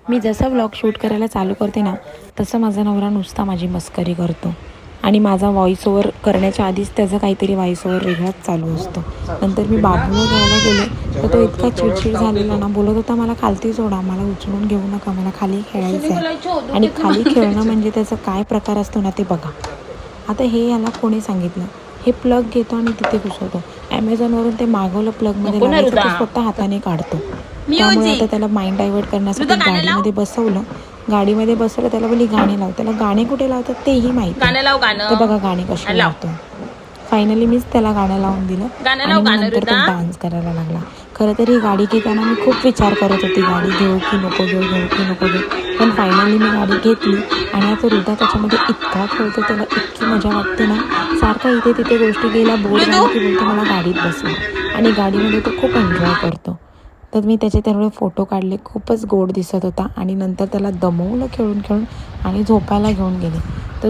मी जसं vlog shoot करायला चालू करते ना तसं माझा नवरा नुसता माझी मस्करी करतो आणि माझा व्हॉइस ओव्हर करण्याच्या आधीच त्याचा काहीतरी व्हॉइस ओव्हर वेगळाच चालू असतो. नंतर मी बाबूला घ्यायला गेले तर तो इतका चिडचिड झालेला ना, बोलत होता मला खालती सोडा, मला उचलून घेऊ नका, मला खाली खेळायचं आहे. आणि खाली खेळणं म्हणजे त्याचा काय प्रकार असतो ना ते बघा. आता हे याला कोणी सांगितलं? हे प्लग घेतो आणि तिथे घुसवतो. ॲमेझॉनवरून ते मागवलं प्लगमध्ये लावायचं, तो स्वतः हाताने काढतो. त्यामुळे आता त्याला माइंड डायव्हर्ट करण्यासाठी गाडीमध्ये बसवलं. गाडीमध्ये बसवलं, त्याला बोलली गाणे लाव. त्याला गाणे कुठे लावतात तेही माहिती. तर बघा गाणे कसे लावतो. फायनली मीच त्याला गाणं लावून दिलं आणि मग नंतर तो डान्स करायला लागला. खरं तर ही गाडी घेताना मी खूप विचार करत होती, गाडी घेऊ की नको घेऊ, घेऊ की नको घेऊ. पण फायनली मी गाडी घेतली आणि आता हृदा त्याच्यामध्ये इतका खेळतो, त्याला इतकी मजा वाटते ना. सारखा इथे तिथे गोष्टी गेला बोर झाला की बोलतो मला गाडीत बसवा आणि गाडीमध्ये तो खूप एन्जॉय करतो. तर मी त्याचे तेवढे फोटो काढले, खूपच गोड दिसत होता आणि नंतर त्याला दमवलं खेळून खेळून आणि झोपायला घेऊन गेले. तर